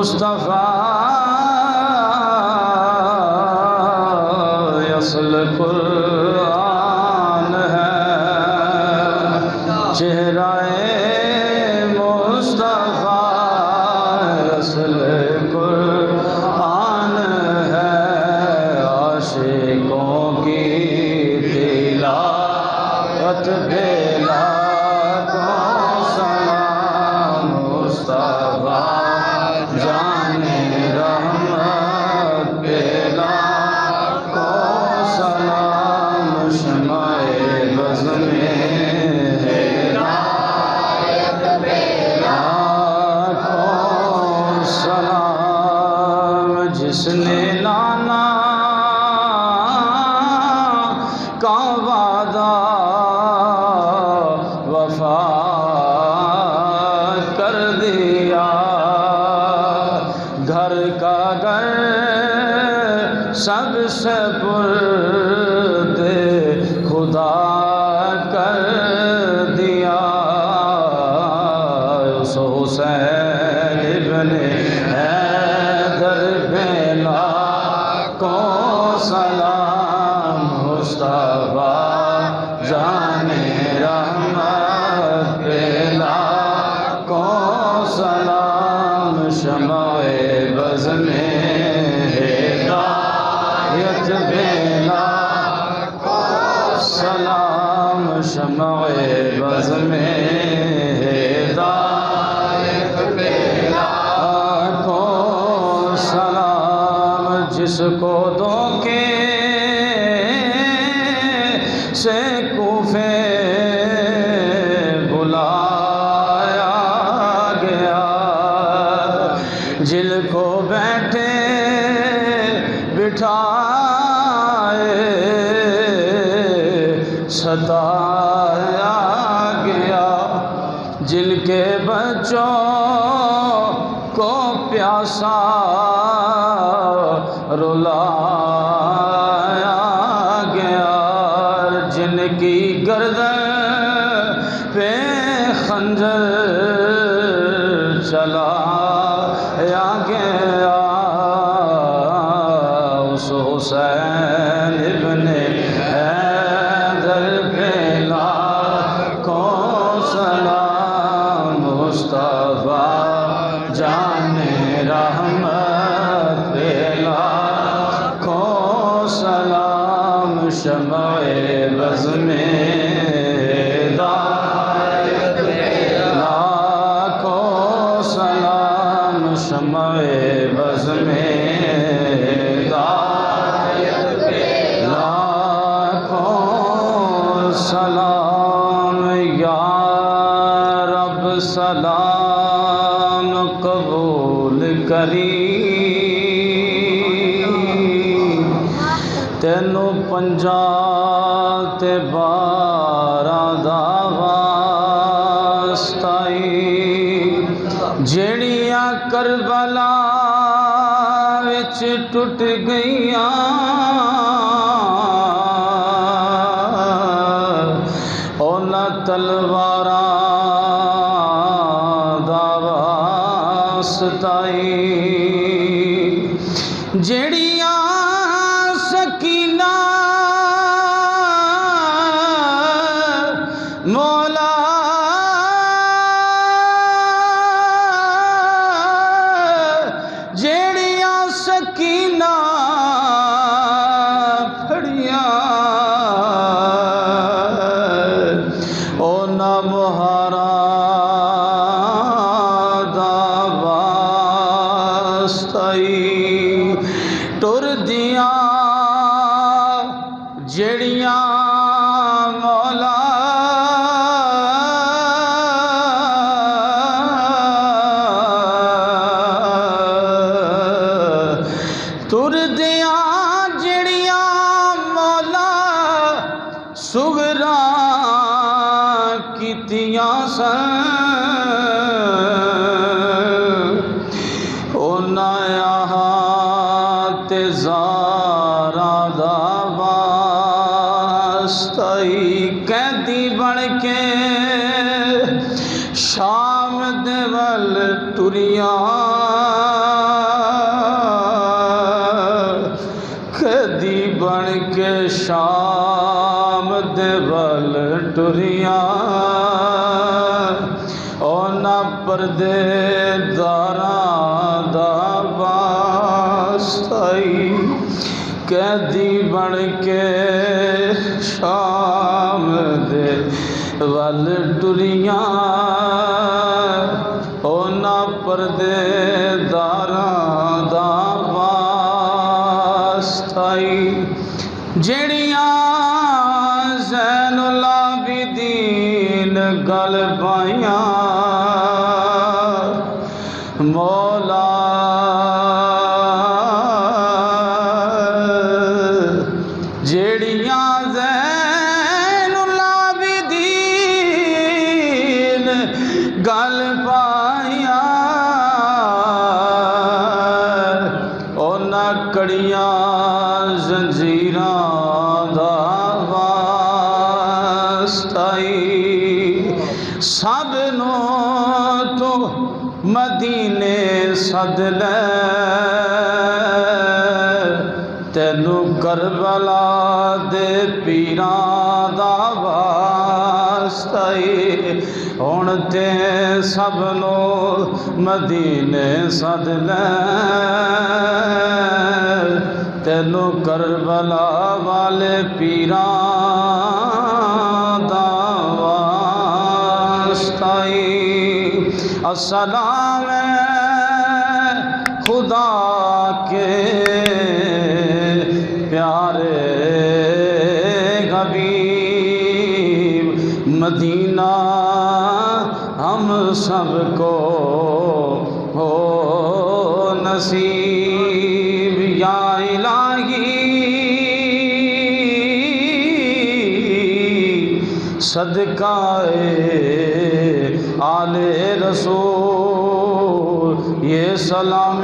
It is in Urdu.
مصطفیٰ اصل قرآن ہے چہرہ مصطفیٰ اصل قرآن ہے عاشقوں کی تلاوت پہ لاکھوں سلام مصطفیٰ جانے رحمت پہ لاکھوں سلام شمع بز میں ہدایت پہ لاکھوں سلام جس نے لانا کا وعدہ وفا کر دیا گھر کا گھر سب سے پرد خدا کر دیا اس حسین ابن حیدر پہ لاکھوں سلام مصطفیٰ جانے رحمت پہ لاکھوں سلام شمع بز میں ہدایت پہ لاکھوں سلام شمع بز میں ہدایت پہ لاکھوں سلام جس کو دھوکے سے کوفے بلایا گیا جن کو بیٹھے بٹھائے ستایا گیا جن کے بچوں کو پیاسا رلایا گیا جن کی گردن پہ خنجر چلایا گیا اس حسین ابن حیدر پہ لاکھوں سلام مصطفیٰ جانے رحمت پہ لاکھوں سلام شمع بز میں ہدایت پہ لاکھوں سلام شمع بز میں ہدایت پہ لاکھوں سلام یا رب سلام قبول کری تینوں پنجاں تے باراں دا واسطائی جیڑیاں کربلا وچ ٹوٹ گئیاں اونا تلواراں دا واسطائی جیڑیاں سکینہ مولا جیڑیاں سکینہ پھڑیاں اونا مہارا دا واسطائی ٹر دیاں جیڑیاں مولا تر دیاں جیڑیاں مولا سغراں کیتیاں سن اونا تے زاراں دا واسطائی قیدی بن کے شام دے ول ٹریاں قیدی بن کے شام دے ول ٹریاں او نہ پردے داراں دا واسطہ قیدی بن کے شام دے ول ٹریاں او نہ پردے داراں دا واسطہ جڑیاں زین العابدین گل پائیاں مولا جڑیاں زین العابدین گل پائیاں اونا کڑیاں زنجیراں دا واسطہ سب نو تو مدینے سد لے تینو کربلا دے پیراں دا واسطہ ہن تے سب نو مدینے سد لے تینو کربلا والے پیراں دا واسطہ السلام خدا کے پیارے حبیب مدینہ ہم سب کو ہو نصیب یا الہی صدقہ آل رسول یہ سلام